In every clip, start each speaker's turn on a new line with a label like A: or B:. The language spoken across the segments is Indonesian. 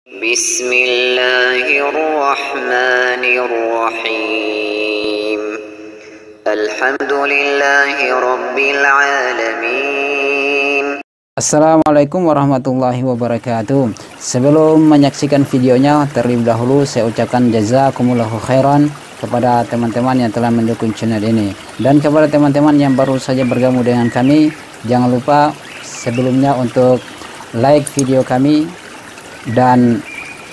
A: Bismillahirrahmanirrahim. Alhamdulillahirabbil alamin.
B: Assalamualaikum warahmatullahi wabarakatuh. Sebelum menyaksikan videonya, terlebih dahulu saya ucapkan jazakumullahu khairan kepada teman-teman yang telah mendukung channel ini, dan kepada teman-teman yang baru saja bergabung dengan kami, jangan lupa sebelumnya untuk like video kami dan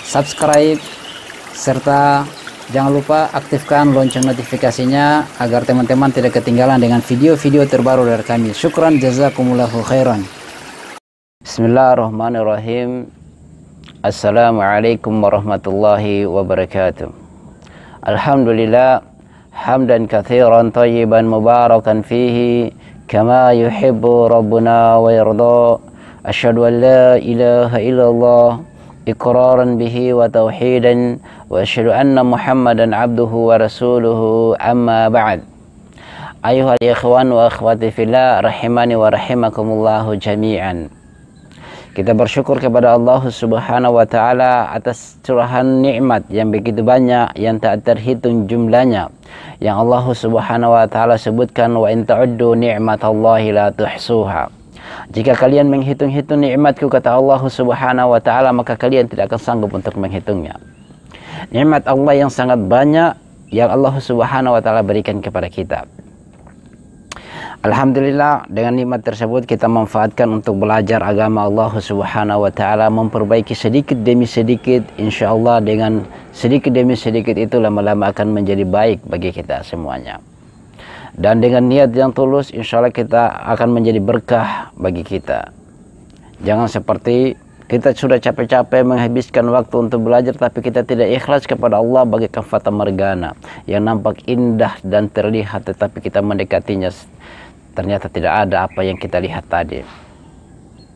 B: subscribe, serta jangan lupa aktifkan lonceng notifikasinya agar teman-teman tidak ketinggalan dengan video-video terbaru dari kami. Syukran jazakumullahu khairan. Bismillahirrahmanirrahim. Assalamualaikum warahmatullahi wabarakatuh. Alhamdulillah hamdan katsiran thayyiban mubarakan fihi kama yuhibbu rabbuna wa yarda. Asyhadu an la ilaha illallah iqraran bihi wa tauhidan wa asyhadu anna Muhammadan abduhu wa rasuluhu, amma ba'd. Ayuhal ikhwan wa akhwati fillah rahimani wa rahimakumullahu jami'an. Kita bersyukur kepada Allah Subhanahu wa taala atas curahan nikmat yang begitu banyak yang tak terhitung jumlahnya, yang Allah Subhanahu wa taala sebutkan, wa in ta'uddu ni'matallahi la tuhsuha. Jika kalian menghitung-hitung nikmatku, kata Allah Subhanahu wa taala, maka kalian tidak akan sanggup untuk menghitungnya. Nikmat Allah yang sangat banyak yang Allah Subhanahu wa taala berikan kepada kita. Alhamdulillah, dengan nikmat tersebut kita manfaatkan untuk belajar agama Allah Subhanahu wa taala, memperbaiki sedikit demi sedikit. Insyaallah dengan sedikit demi sedikit itu lama-lama akan menjadi baik bagi kita semuanya. Dan dengan niat yang tulus, insya Allah kita akan menjadi berkah bagi kita. Jangan seperti kita sudah capek-capek menghabiskan waktu untuk belajar, tapi kita tidak ikhlas kepada Allah, bagaikan fata morgana yang nampak indah dan terlihat, tetapi kita mendekatinya ternyata tidak ada apa yang kita lihat tadi.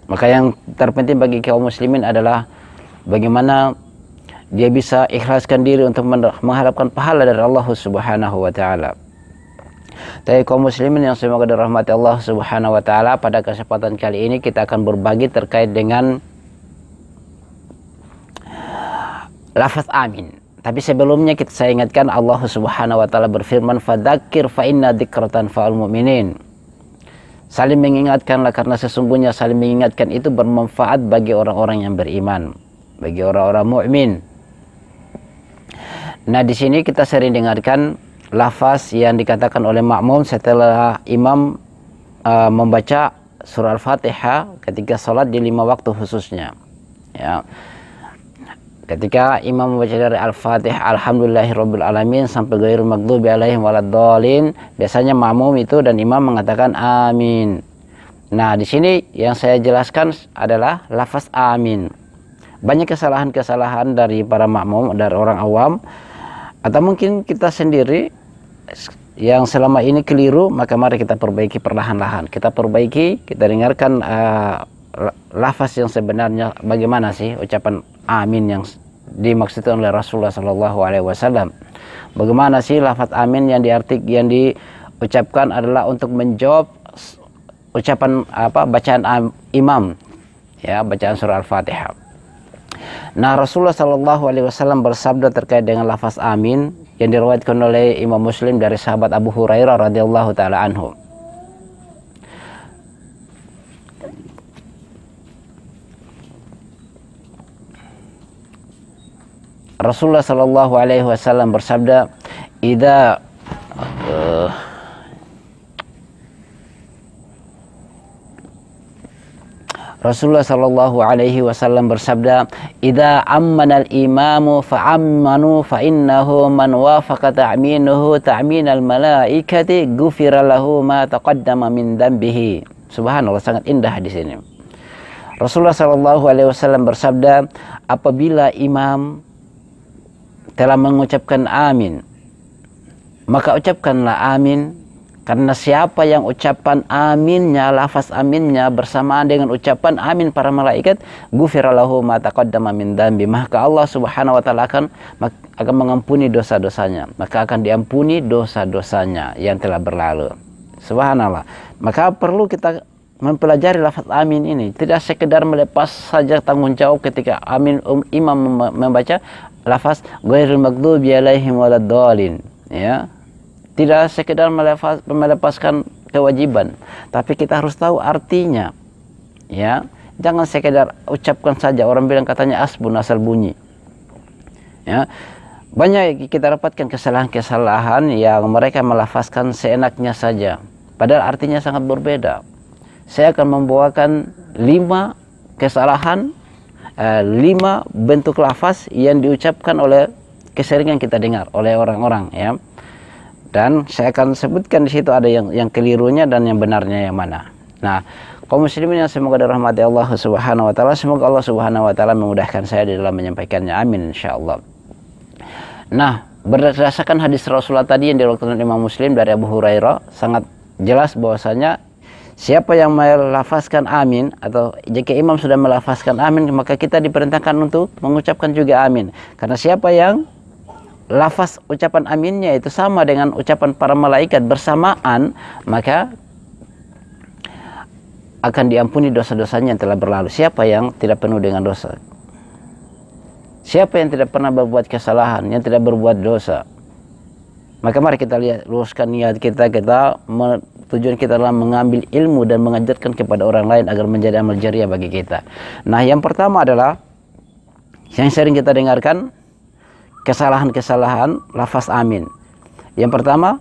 B: Maka yang terpenting bagi kaum muslimin adalah bagaimana dia bisa ikhlaskan diri untuk mengharapkan pahala dari Allah Subhanahu wa taala. Tapi kaum muslimin yang semoga dirahmati Allah Subhanahu wa taala, pada kesempatan kali ini kita akan berbagi terkait dengan lafaz amin. Tapi sebelumnya saya ingatkan, Allah Subhanahu wa taala berfirman, fadzakir fa inna dzikratan fa'al mu'minin. Saling mengingatkanlah, karena sesungguhnya saling mengingatkan itu bermanfaat bagi orang-orang yang beriman, bagi orang-orang mukmin. Nah, di sini kita sering dengarkan lafaz yang dikatakan oleh makmum setelah imam membaca surah Al-Fatihah ketika sholat di 5 waktu khususnya. Ya. Ketika imam membaca dari Al-Fatihah alhamdulillahirabbil alamin sampai ghairil maghdubi alaihim waladdallin, biasanya makmum itu dan imam mengatakan amin. Nah, di sini yang saya jelaskan adalah lafaz amin. Banyak kesalahan-kesalahan dari para makmum, dari orang awam, atau mungkin kita sendiri yang selama ini keliru, maka mari kita perbaiki perlahan-lahan. Kita perbaiki, kita dengarkan lafaz yang sebenarnya bagaimana sih ucapan amin yang dimaksudkan oleh Rasulullah Shallallahu Alaihi Wasallam. Bagaimana sih lafaz amin yang diucapkan adalah untuk menjawab ucapan bacaan imam, ya, bacaan surah Al-Fatihah. Nah, Rasulullah Shallallahu Alaihi Wasallam bersabda terkait dengan lafaz amin yang diriwayatkan oleh Imam Muslim dari sahabat Abu Hurairah radhiyallahu taala anhu. Rasulullah Shallallahu Alaihi Wasallam bersabda, Rasulullah Shallallahu Alaihi Wasallam bersabda, "Idza ammanal imamu fa'ammanu fa innahu man wafaqa ta'minuhu ta'minal malaikati ghufira lahu ma taqaddama min dambihi." Subhanallah, sangat indah di sini. Rasulullah Shallallahu Alaihi Wasallam bersabda, apabila imam telah mengucapkan amin, maka ucapkanlah amin. Karena siapa yang ucapan aminnya, lafaz aminnya bersamaan dengan ucapan amin para malaikat, ghufira lahu ma taqaddama min dambi, maka Allah Subhanahu wa taala akan mengampuni dosa-dosanya, maka akan diampuni dosa-dosanya yang telah berlalu. Subhanallah. Maka perlu kita mempelajari lafaz amin ini, tidak sekedar melepas saja tanggung jawab ketika amin imam membaca lafaz ghairil maghdubi alaihim waladdallin, ya. Tidak sekedar melepaskan kewajiban, tapi kita harus tahu artinya, ya. Jangan sekedar ucapkan saja, orang bilang katanya asbun asal bunyi, ya. Banyak kita dapatkan kesalahan-kesalahan yang mereka melafazkan seenaknya saja, padahal artinya sangat berbeda. Saya akan membawakan 5 kesalahan, 5 bentuk lafaz yang diucapkan oleh keseringan kita dengar oleh orang-orang, ya. Dan saya akan sebutkan di situ ada yang kelirunya dan yang benarnya yang mana. Nah, kaum muslimin yang semoga dirahmati Allah Subhanahu wa taala, semoga Allah Subhanahu wa taala memudahkan saya di dalam menyampaikannya. Amin insyaallah. Nah, berdasarkan hadis Rasulullah tadi yang diriwayatkan Imam Muslim dari Abu Hurairah, sangat jelas bahwasanya siapa yang melafazkan amin, atau jika imam sudah melafazkan amin, maka kita diperintahkan untuk mengucapkan juga amin. Karena siapa yang lafaz ucapan aminnya itu sama dengan ucapan para malaikat bersamaan, maka akan diampuni dosa-dosanya yang telah berlalu. Siapa yang tidak penuh dengan dosa? Siapa yang tidak pernah berbuat kesalahan, yang tidak berbuat dosa? Maka mari kita lihat, luruskan niat kita, tujuan kita adalah mengambil ilmu dan mengajarkan kepada orang lain agar menjadi amal jariah bagi kita. Nah, yang pertama adalah yang sering kita dengarkan, kesalahan-kesalahan lafaz amin. Yang pertama,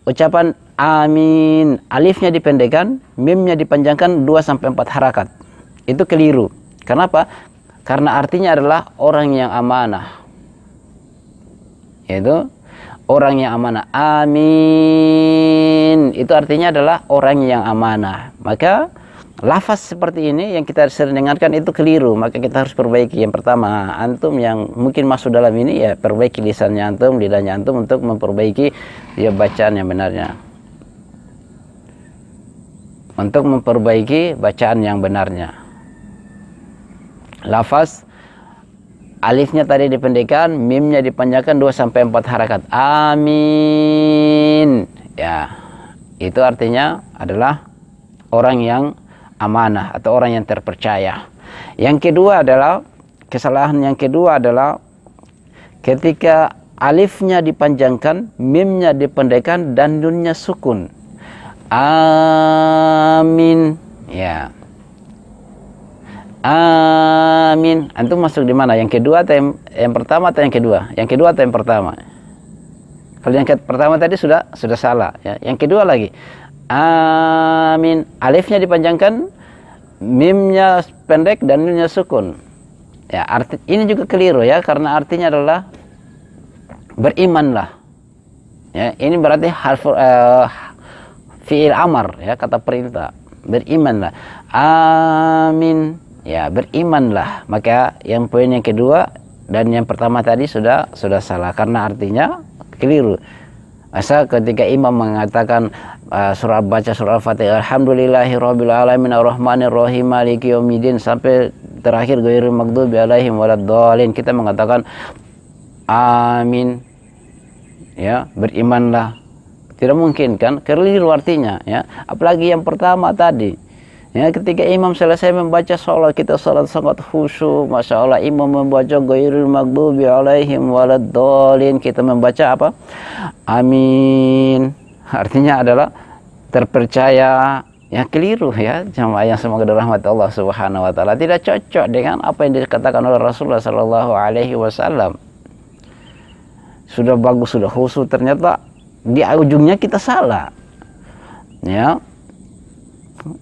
B: ucapan amin, alifnya dipendekkan, mimnya dipanjangkan 2-4 harakat. Itu keliru. Kenapa? Karena artinya adalah orang yang amanah. Yaitu orang yang amanah. Amin, itu artinya adalah orang yang amanah. Maka lafaz seperti ini yang kita sering dengarkan itu keliru, maka kita harus perbaiki. Yang pertama, antum yang mungkin masuk dalam ini, ya perbaiki lisannya antum, lidahnya antum untuk memperbaiki ya bacaan yang benarnya. Untuk memperbaiki bacaan yang benarnya. Lafaz alifnya tadi dipendekkan, mimnya dipanjangkan 2-4 harakat. Amin. Ya, itu artinya adalah orang yang amanah atau orang yang terpercaya. Yang kedua adalah, kesalahan yang kedua adalah ketika alifnya dipanjangkan, mimnya dipendekkan dan nunnya sukun. Amin. Ya. Amin. Antum masuk di mana? Yang kedua atau yang pertama atau yang kedua? Yang kedua atau yang pertama? Kalau yang pertama tadi sudah salah, ya. Yang kedua lagi. Amin, alifnya dipanjangkan, mimnya pendek dan nunnya sukun. Ya, arti ini juga keliru, ya, karena artinya adalah berimanlah. Ya, ini berarti fi'il amar, ya, kata perintah. Berimanlah. Amin. Ya, berimanlah. Maka yang poin yang kedua dan yang pertama tadi sudah salah karena artinya keliru. Masa ketika imam mengatakan baca surah Al-Fatihah, alhamdulillahirabbil alamin arrahmanir rahim maliki yaumiddin sampai terakhir ghairil maghdubi alaihim waladdallin, kita mengatakan amin, ya, berimanlah. Tidak mungkin kan, keliru artinya, ya. Apalagi yang pertama tadi, ya, ketika imam selesai membaca sholat, kita sholat sangat khusyuk, masya Allah. Imam membaca ghairil maghdubi alaihim waladdallin, kita membaca apa? Amin. Artinya adalah terpercaya. Ya, keliru, ya, jamaah yang semoga dirahmati Allah Subhanahu wa taala. Tidak cocok dengan apa yang dikatakan oleh Rasulullah sallallahu alaihi wasallam. Sudah bagus, sudah khusyuk, ternyata di ujungnya kita salah. Ya.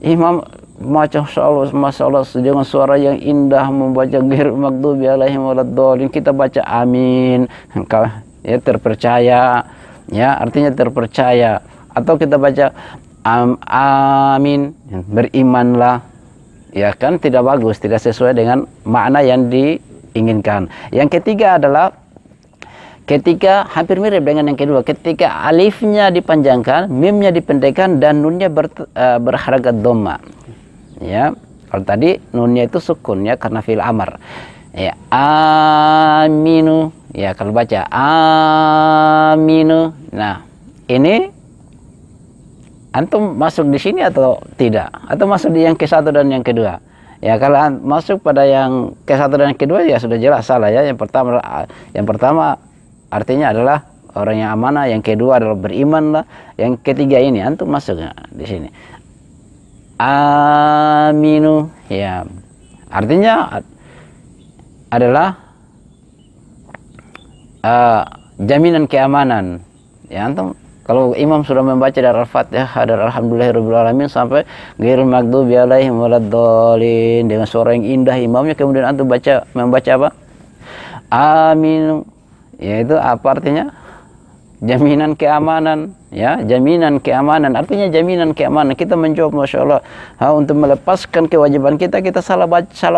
B: Imam masya Allah dengan suara yang indah membaca ghairil maghdubi alaihim waladdallin, kita baca amin, ya, terpercaya, ya, artinya terpercaya. Atau kita baca amin, berimanlah, ya kan, tidak bagus, tidak sesuai dengan makna yang diinginkan. Yang ketiga adalah ketika hampir mirip dengan yang kedua, ketika alifnya dipanjangkan, mimnya dipendekkan dan nunnya berharakat dhamma. Ya, kalau tadi nunnya itu sukun, ya, karena fi'il amar. Ya, aminu, ya, kalau baca aminu. Nah, ini Antum masuk di sini atau tidak? Atau masuk di yang ke-1 dan yang kedua? Ya, kalau masuk pada yang ke-1 dan yang kedua ya sudah jelas salah ya. Yang pertama artinya adalah orang yang amanah, yang kedua adalah beriman lah, yang ketiga ini antum masuk di sini. Aminu, ya. Artinya adalah jaminan keamanan. Ya, antum kalau imam sudah membaca dari Al-Fatihah dari Alhamdulillahirabbil alamin sampai ghairil maghdubi alaihim waladdallin dengan suara yang indah imamnya, kemudian antum membaca apa? Amin. Yaitu apa artinya? Jaminan keamanan, ya, jaminan keamanan. Artinya jaminan keamanan. Kita menjawab Masya Allah, untuk melepaskan kewajiban kita salah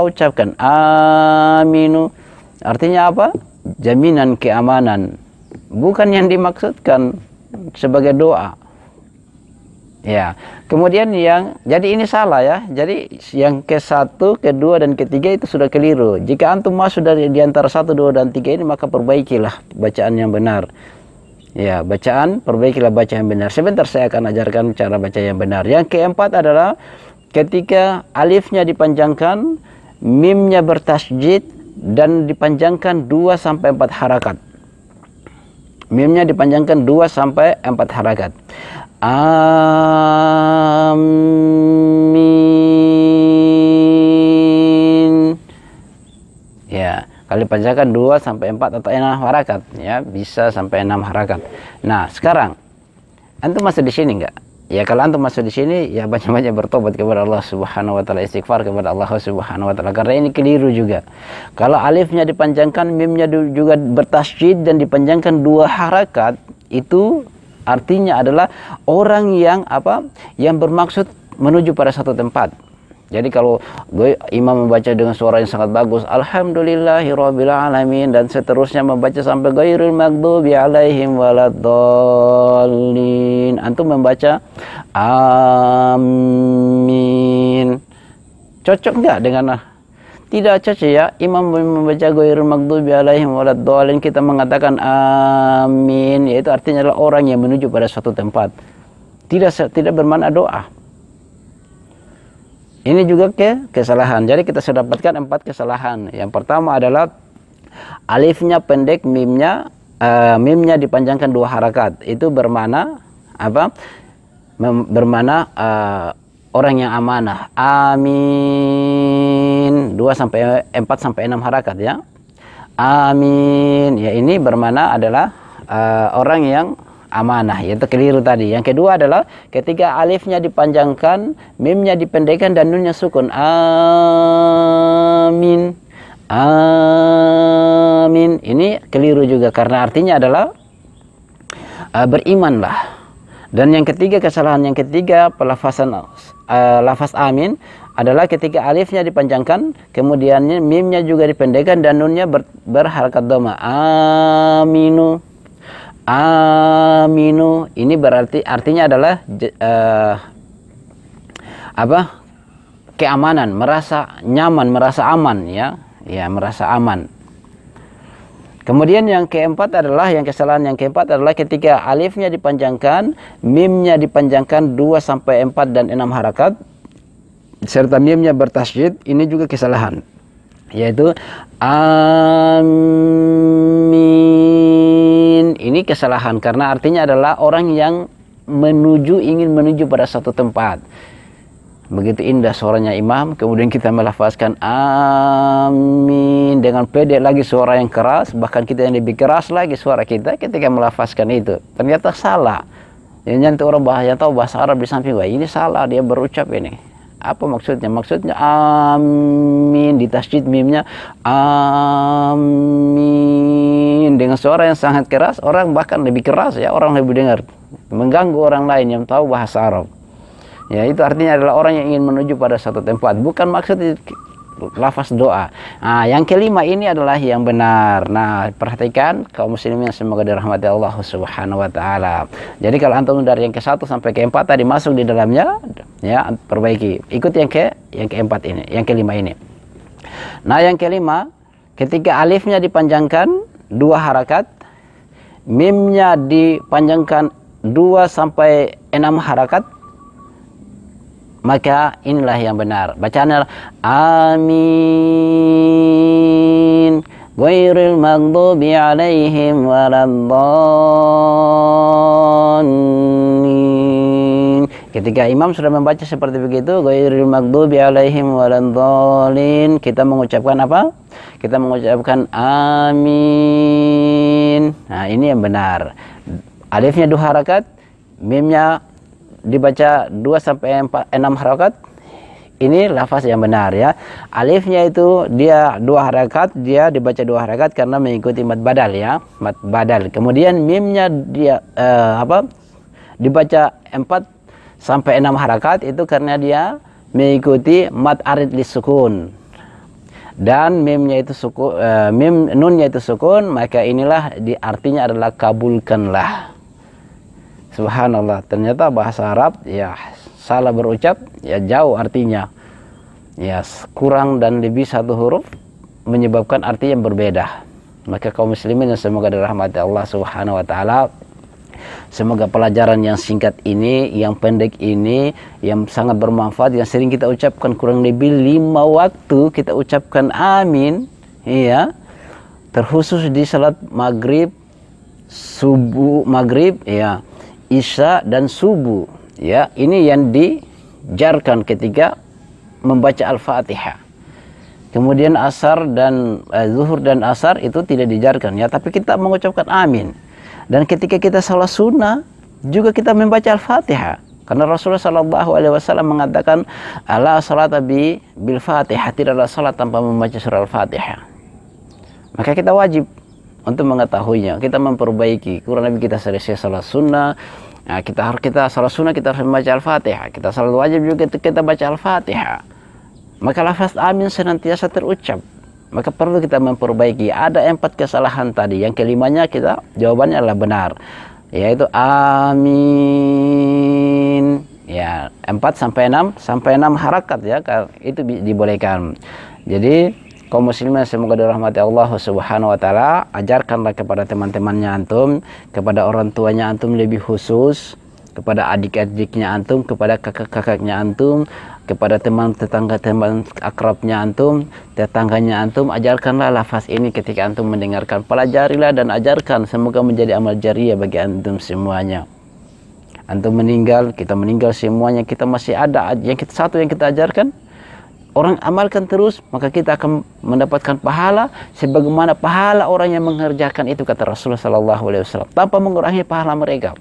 B: ucapkan. Aminu. Artinya apa? Jaminan keamanan. Bukan yang dimaksudkan sebagai doa. Ya, kemudian jadi ini salah ya. Jadi yang ke-1, ke-2 dan ke-3 itu sudah keliru. Jika antum masuk dari di antara 1, 2 dan 3 ini, maka perbaikilah bacaan yang benar. Ya, perbaikilah bacaan yang benar. Sebentar saya akan ajarkan cara baca yang benar. Yang ke-4 adalah ketika alifnya dipanjangkan, mimnya bertasjid dan dipanjangkan 2 sampai 4 harakat. Mimnya dipanjangkan 2 sampai 4 harakat. Amin. Ya, kalau dipanjangkan 2 sampai 4 atau 6 harakat, ya, bisa sampai 6 harakat. Nah, sekarang antum masuk di sini enggak? Ya, kalau antum masuk di sini, ya banyak-banyak bertobat kepada Allah Subhanahu wa taala, istighfar kepada Allah Subhanahu wa taala, karena ini keliru juga. Kalau alifnya dipanjangkan, mimnya juga bertasydid dan dipanjangkan 2 harakat, itu artinya adalah orang yang yang bermaksud menuju pada satu tempat. Jadi kalau imam membaca dengan suara yang sangat bagus, Alhamdulillahirabbil alamin, dan seterusnya membaca sampai ghairil maghdubi alaihim waladdallin, antum membaca amin. Cocok enggak dengan tidak cocok ya? Imam membaca ghairil maghdubi alaihim waladdallin, kita mengatakan amin, yaitu artinya adalah orang yang menuju pada suatu tempat. Tidak bermakna doa. Ini juga kesalahan. Jadi kita sudah dapatkan 4 kesalahan. Yang pertama adalah alifnya pendek, mimnya dipanjangkan 2 harakat. Itu bermakna apa? Bermakna orang yang amanah. Amin. 4 sampai 6 harakat ya. Amin. Ya, ini bermakna adalah orang yang amanah, yaitu keliru tadi. Yang kedua adalah ketika alifnya dipanjangkan, mimnya dipendekkan dan nunnya sukun. Amin. Amin. Ini keliru juga karena artinya adalah berimanlah. Dan yang ketiga, kesalahan yang ketiga, pelafasan lafaz amin adalah ketika alifnya dipanjangkan, kemudian mimnya juga dipendekkan dan nunnya berharakat dhamma. Aminu. Aminu, ini berarti artinya adalah keamanan, merasa nyaman, merasa aman, ya, merasa aman. Kemudian yang keempat adalah, kesalahan yang keempat adalah ketika alifnya dipanjangkan, mimnya dipanjangkan 2 sampai 4 dan 6 harakat serta mimnya bertasydid. Ini juga kesalahan, yaitu amin. Ini kesalahan karena artinya adalah orang yang ingin menuju pada satu tempat. Begitu indah suaranya imam, kemudian kita melafazkan amin dengan pede lagi, suara yang keras, bahkan kita yang lebih keras lagi suara kita ketika melafazkan itu. Ternyata salah. Yang orang yang tahu bahasa Arab di samping, wah ini salah dia berucap ini. Apa maksudnya? Maksudnya amin, ditasydid mimnya amin dengan suara yang sangat keras, orang bahkan lebih keras ya, orang lebih dengar, mengganggu orang lain yang tahu bahasa Arab. Ya, itu artinya adalah orang yang ingin menuju pada satu tempat, bukan maksud lafaz doa. Nah, yang kelima ini adalah yang benar. Nah, perhatikan kaum muslimin, semoga dirahmati Allah Subhanahu wa taala. Jadi kalau antum dari yang ke-1 sampai ke-4 tadi masuk di dalamnya, ya, perbaiki. Ikut yang keempat ini, yang kelima ini. Nah, yang kelima, ketika alifnya dipanjangkan 2 harakat, mimnya dipanjangkan 2 sampai 6 harakat, maka inilah yang benar. Bacaannya amin. Ghairil maghdubi alaihim waladdallin. Ketika imam sudah membaca seperti begitu, ghairil maghdubi alaihim waladdallin, kita mengucapkan apa? Kita mengucapkan amin. Nah, ini yang benar. Alifnya 2 harakat, mimnya dibaca 2 sampai 6 harakat. Ini lafaz yang benar ya. Alifnya itu dia 2 harakat, dia dibaca 2 harakat karena mengikuti mad badal ya, mad badal. Kemudian mimnya dia dibaca 4 sampai 6 harakat, itu karena dia mengikuti mad arid lisukun. Dan mimnya itu sukun, nunnya itu sukun, maka inilah artinya adalah kabulkanlah. Subhanallah, ternyata bahasa Arab ya salah berucap ya jauh artinya. Ya kurang dan lebih 1 huruf menyebabkan arti yang berbeda. Maka kaum muslimin yang semoga dirahmati Allah Subhanahu wa taala, semoga pelajaran yang singkat ini, yang pendek ini, yang sangat bermanfaat, yang sering kita ucapkan kurang lebih 5 waktu kita ucapkan amin, iya, terkhusus di salat maghrib, subuh, maghrib, ya, isya dan subuh, ya, ini yang dijarkan ketika membaca Al-Fatihah. Kemudian asar dan zuhur dan asar itu tidak dijarkan, ya, tapi kita mengucapkan amin. Dan ketika kita salat sunnah juga kita membaca Al-Fatihah, karena Rasulullah SAW mengatakan ala salata bil Fatihah, tidaklah salat tanpa membaca surah Al-Fatihah. Maka kita wajib untuk mengetahuinya, kita memperbaiki. Kurang lebih kita selesai salat sunnah, nah, kita salat sunnah kita harus membaca Al-Fatihah. Kita salat wajib juga kita baca Al-Fatihah. Maka lafaz amin senantiasa terucap. Maka perlu kita memperbaiki. Ada 4 kesalahan tadi. Yang kelimanya kita jawabannya adalah benar, yaitu amin. Ya, 4 sampai 6 harakat ya, itu dibolehkan. Jadi kaum muslimin semoga dirahmati Allah Subhanahu wa taala, ajarkanlah kepada teman-temannya antum, kepada orang tuanya antum lebih khusus, kepada adik-adiknya antum, kepada kakak-kakaknya antum, kepada teman akrabnya antum, tetangganya antum, ajarkanlah lafaz ini ketika antum mendengarkan. Pelajarilah dan ajarkan, semoga menjadi amal jariah bagi antum semuanya. Antum meninggal, kita meninggal semuanya, kita masih ada yang kita ajarkan, orang amalkan terus, maka kita akan mendapatkan pahala sebagaimana pahala orang yang mengerjakan itu, kata Rasulullah SAW, tanpa mengurangi pahala mereka.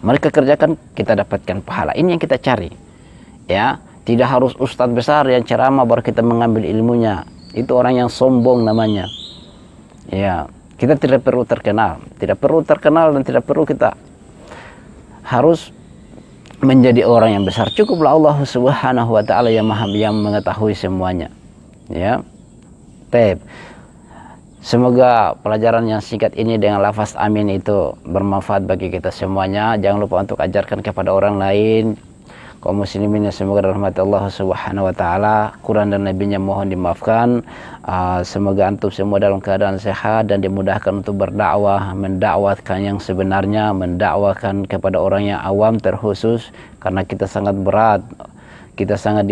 B: Mereka kerjakan, kita dapatkan pahala. Ini yang kita cari, ya. Tidak harus ustadz besar yang ceramah baru kita mengambil ilmunya, itu orang yang sombong namanya, ya. Kita tidak perlu terkenal, dan tidak perlu kita harus menjadi orang yang besar. Cukuplah Allah Subhanahu wa taala yang maha, yang mengetahui semuanya, ya. Baik. Semoga pelajaran yang singkat ini dengan lafaz amin itu bermanfaat bagi kita semuanya. Jangan lupa untuk ajarkan kepada orang lain. Kaum muslimin yang semoga dirahmati Allah Subhanahu wa taala, Quran dan nabinya mohon dimaafkan. Semoga antum semua dalam keadaan sehat dan dimudahkan untuk berdakwah, mendakwahkan yang sebenarnya, mendakwahkan kepada orang yang awam terkhusus, karena kita sangat berat, kita sangat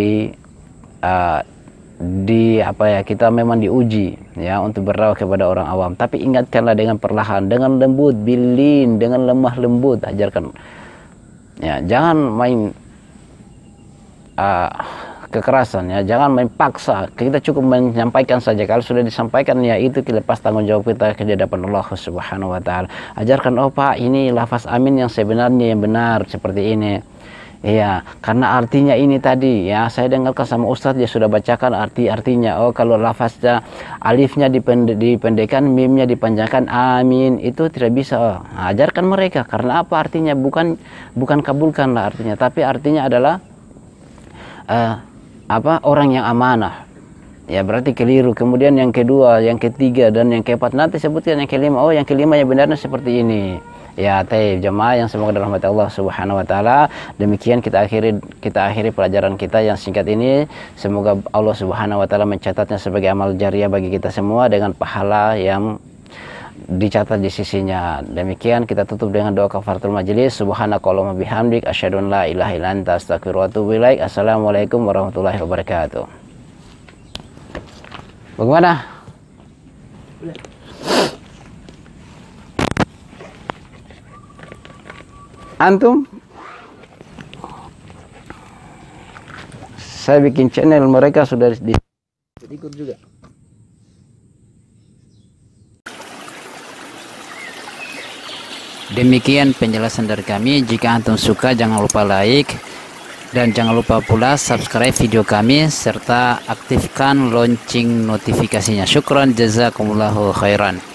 B: kita memang diuji ya untuk berdakwah kepada orang awam. Tapi ingatkanlah dengan perlahan, dengan lembut, bilin, dengan lemah lembut, ajarkan. Ya, jangan main kekerasan, ya, jangan main paksa. Kita cukup menyampaikan saja. Kalau sudah disampaikan, ya itu lepas tanggung jawab kita ke hadapan Allah Subhanahu wa taala. Ajarkan, oh Pak, ini lafaz amin yang sebenarnya yang benar seperti ini. Iya, karena artinya ini tadi, ya, saya dengarkan sama ustadz, dia sudah bacakan artinya. Oh, kalau lafaznya alifnya dipendekkan, mimnya dipanjangkan, amin, itu tidak bisa. Oh, ajarkan mereka, karena apa artinya? Bukan kabulkanlah artinya, tapi artinya adalah orang yang amanah. Ya, berarti keliru. Kemudian yang kedua, yang ketiga, dan yang keempat nanti sebutkan yang kelima. Oh, yang kelima yang benarnya seperti ini. Ya, taib jemaah yang semoga dirahmati Allah Subhanahu wa taala. Demikian kita akhiri pelajaran kita yang singkat ini. Semoga Allah Subhanahu wa taala mencatatnya sebagai amal jariah bagi kita semua dengan pahala yang dicatat di sisinya. Demikian kita tutup dengan doa kafaratul majelis. Subhanakallahumma bihamdik asyhadu an la ilaha illa anta astaghfiruka wa atubu ilaik. Assalamualaikum warahmatullahi wabarakatuh. Bagaimana? Antum? Saya bikin channel, mereka sudah ikut juga. Demikian penjelasan dari kami. Jika antum suka, jangan lupa like dan jangan lupa pula subscribe video kami serta aktifkan lonceng notifikasinya. Syukran, jazakumullahu khairan.